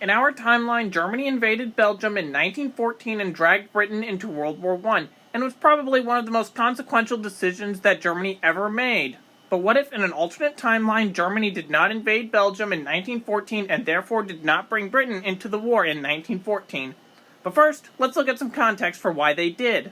In our timeline, Germany invaded Belgium in 1914 and dragged Britain into World War I, and was probably one of the most consequential decisions that Germany ever made. But what if in an alternate timeline, Germany did not invade Belgium in 1914 and therefore did not bring Britain into the war in 1914? But first, let's look at some context for why they did.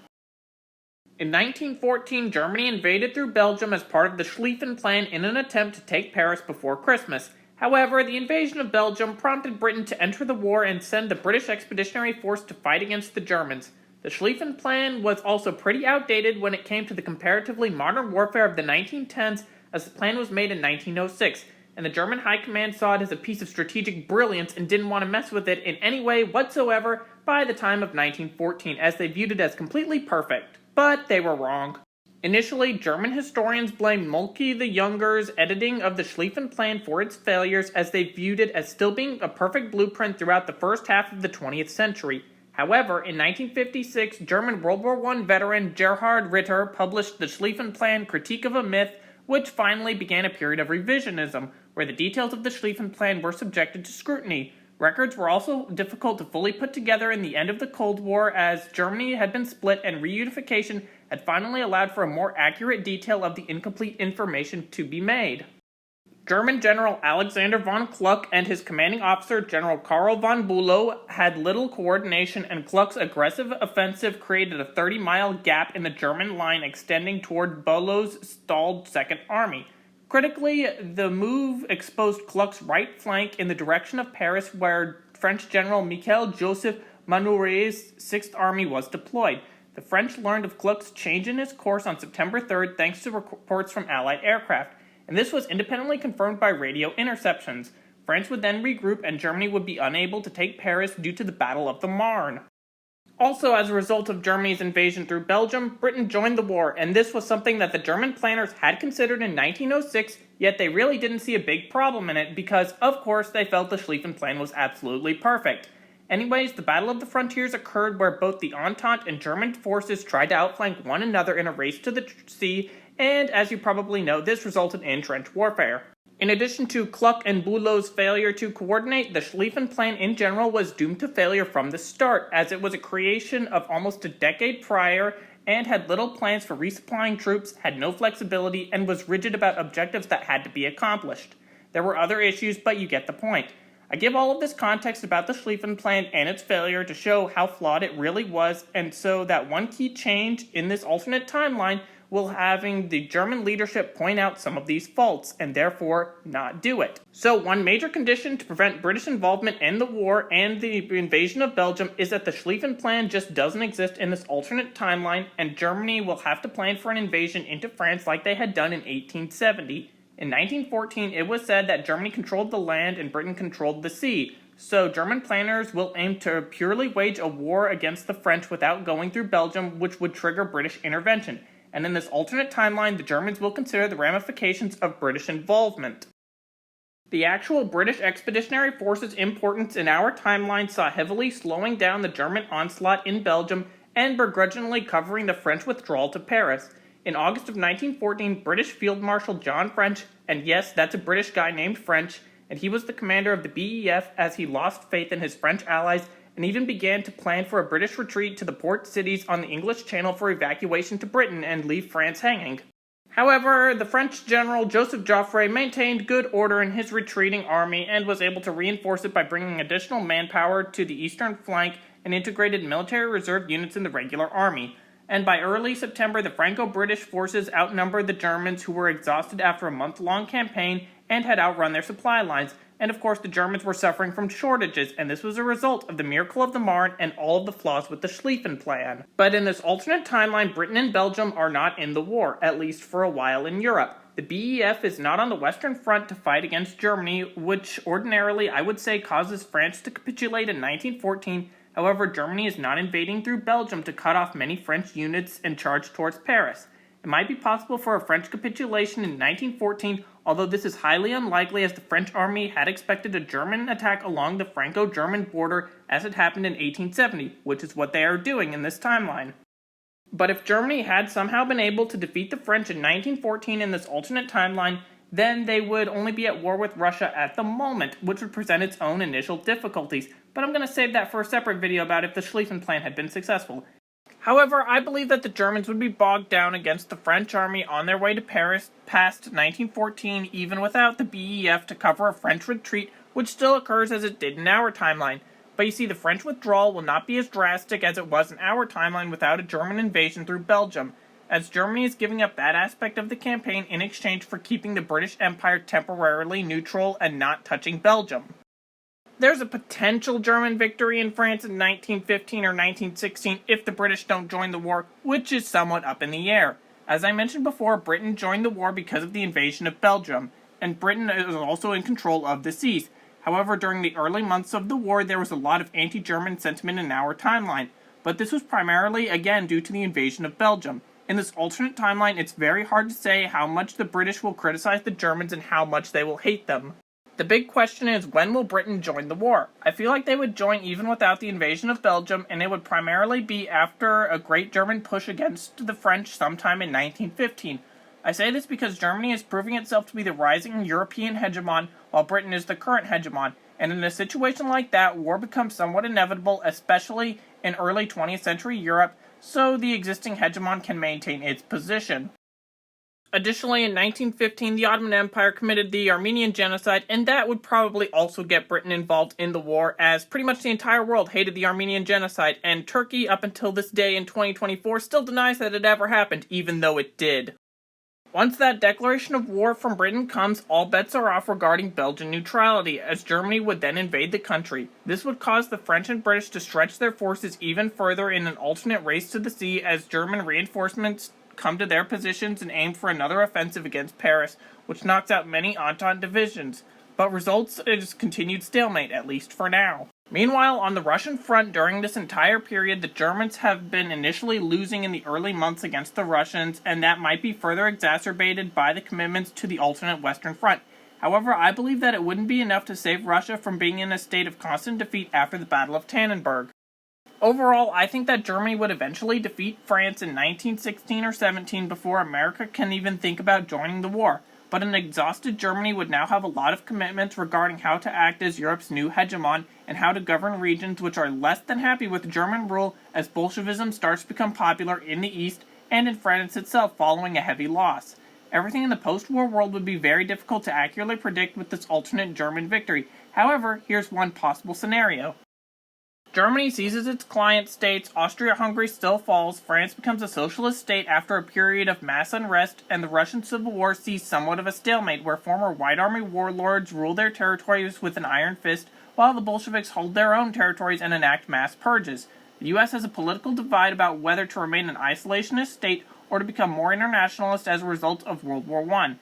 In 1914, Germany invaded through Belgium as part of the Schlieffen Plan in an attempt to take Paris before Christmas. However, the invasion of Belgium prompted Britain to enter the war and send the British Expeditionary Force to fight against the Germans. The Schlieffen Plan was also pretty outdated when it came to the comparatively modern warfare of the 1910s, as the plan was made in 1906, and the German High Command saw it as a piece of strategic brilliance and didn't want to mess with it in any way whatsoever by the time of 1914, as they viewed it as completely perfect. But they were wrong. Initially, German historians blamed Moltke the Younger's editing of the Schlieffen Plan for its failures, as they viewed it as still being a perfect blueprint throughout the first half of the 20th century. However, in 1956, German World War I veteran Gerhard Ritter published the Schlieffen Plan Critique of a Myth, which finally began a period of revisionism, where the details of the Schlieffen Plan were subjected to scrutiny. Records were also difficult to fully put together in the end of the Cold War, as Germany had been split and reunification had finally allowed for a more accurate detail of the incomplete information to be made. German General Alexander von Kluck and his commanding officer General Karl von Bülow had little coordination, and Kluck's aggressive offensive created a 30-mile gap in the German line extending toward Bülow's stalled Second Army. Critically, the move exposed Kluck's right flank in the direction of Paris, where French General Michel-Joseph Manoury's Sixth Army was deployed. The French learned of Kluck's change in his course on September 3rd thanks to reports from Allied aircraft, and this was independently confirmed by radio interceptions. France would then regroup and Germany would be unable to take Paris due to the Battle of the Marne. Also, as a result of Germany's invasion through Belgium, Britain joined the war, and this was something that the German planners had considered in 1906, yet they really didn't see a big problem in it because, of course, they felt the Schlieffen Plan was absolutely perfect. Anyways, the Battle of the Frontiers occurred where both the Entente and German forces tried to outflank one another in a race to the sea, and as you probably know, this resulted in trench warfare. In addition to Kluck and Bülow's failure to coordinate, the Schlieffen Plan in general was doomed to failure from the start, as it was a creation of almost a decade prior and had little plans for resupplying troops, had no flexibility, and was rigid about objectives that had to be accomplished. There were other issues, but you get the point. I give all of this context about the Schlieffen Plan and its failure to show how flawed it really was, and so that one key change in this alternate timeline will having the German leadership point out some of these faults, and therefore not do it. So one major condition to prevent British involvement in the war and the invasion of Belgium is that the Schlieffen Plan just doesn't exist in this alternate timeline, and Germany will have to plan for an invasion into France like they had done in 1870. In 1914, it was said that Germany controlled the land and Britain controlled the sea, so German planners will aim to purely wage a war against the French without going through Belgium, which would trigger British intervention. And in this alternate timeline, the Germans will consider the ramifications of British involvement. The actual British Expeditionary Force's importance in our timeline saw heavily slowing down the German onslaught in Belgium and begrudgingly covering the French withdrawal to Paris. In August of 1914, British Field Marshal John French, and yes, that's a British guy named French, and he was the commander of the BEF as he lost faith in his French allies and even began to plan for a British retreat to the port cities on the English Channel for evacuation to Britain and leave France hanging. However, the French general Joseph Joffre maintained good order in his retreating army and was able to reinforce it by bringing additional manpower to the eastern flank and integrated military reserve units in the regular army. And by early September, the Franco-British forces outnumbered the Germans, who were exhausted after a month-long campaign and had outrun their supply lines. And of course, the Germans were suffering from shortages, and this was a result of the miracle of the Marne and all of the flaws with the Schlieffen Plan. But in this alternate timeline, Britain and Belgium are not in the war, at least for a while in Europe. The BEF is not on the Western Front to fight against Germany, which ordinarily I would say causes France to capitulate in 1914. However, Germany is not invading through Belgium to cut off many French units and charge towards Paris. It might be possible for a French capitulation in 1914, although this is highly unlikely as the French army had expected a German attack along the Franco-German border as it happened in 1870, which is what they are doing in this timeline. But if Germany had somehow been able to defeat the French in 1914 in this alternate timeline, then they would only be at war with Russia at the moment, which would present its own initial difficulties. But I'm going to save that for a separate video about if the Schlieffen Plan had been successful. However, I believe that the Germans would be bogged down against the French army on their way to Paris past 1914, even without the BEF to cover a French retreat, which still occurs as it did in our timeline. But you see, the French withdrawal will not be as drastic as it was in our timeline without a German invasion through Belgium, as Germany is giving up that aspect of the campaign in exchange for keeping the British Empire temporarily neutral and not touching Belgium. There's a potential German victory in France in 1915 or 1916 if the British don't join the war, which is somewhat up in the air. As I mentioned before, Britain joined the war because of the invasion of Belgium, and Britain is also in control of the seas. However, during the early months of the war, there was a lot of anti-German sentiment in our timeline, but this was primarily, again, due to the invasion of Belgium. In this alternate timeline, it's very hard to say how much the British will criticize the Germans and how much they will hate them. The big question is, when will Britain join the war? I feel like they would join even without the invasion of Belgium, and it would primarily be after a great German push against the French sometime in 1915. I say this because Germany is proving itself to be the rising European hegemon, while Britain is the current hegemon, and in a situation like that, war becomes somewhat inevitable, especially in early 20th century Europe, so the existing hegemon can maintain its position. Additionally, in 1915, the Ottoman Empire committed the Armenian genocide, and that would probably also get Britain involved in the war, as pretty much the entire world hated the Armenian genocide, and Turkey, up until this day in 2024, still denies that it ever happened, even though it did. Once that declaration of war from Britain comes, all bets are off regarding Belgian neutrality, as Germany would then invade the country. This would cause the French and British to stretch their forces even further in an alternate race to the sea, as German reinforcements come to their positions and aim for another offensive against Paris, which knocks out many Entente divisions, but results in a continued stalemate, at least for now. Meanwhile, on the Russian front, during this entire period, the Germans have been initially losing in the early months against the Russians, and that might be further exacerbated by the commitments to the alternate Western Front. However, I believe that it wouldn't be enough to save Russia from being in a state of constant defeat after the Battle of Tannenberg. Overall, I think that Germany would eventually defeat France in 1916 or 17 before America can even think about joining the war. But an exhausted Germany would now have a lot of commitments regarding how to act as Europe's new hegemon and how to govern regions which are less than happy with German rule as Bolshevism starts to become popular in the East and in France itself following a heavy loss. Everything in the post-war world would be very difficult to accurately predict with this alternate German victory. However, here's one possible scenario. Germany seizes its client states, Austria-Hungary still falls, France becomes a socialist state after a period of mass unrest, and the Russian Civil War sees somewhat of a stalemate where former White Army warlords rule their territories with an iron fist, while the Bolsheviks hold their own territories and enact mass purges. The US has a political divide about whether to remain an isolationist state or to become more internationalist as a result of World War I.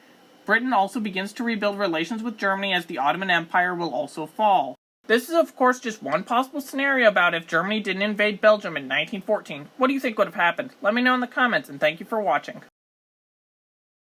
Britain also begins to rebuild relations with Germany as the Ottoman Empire will also fall. This is of course just one possible scenario about if Germany didn't invade Belgium in 1914. What do you think would have happened? Let me know in the comments, and thank you for watching.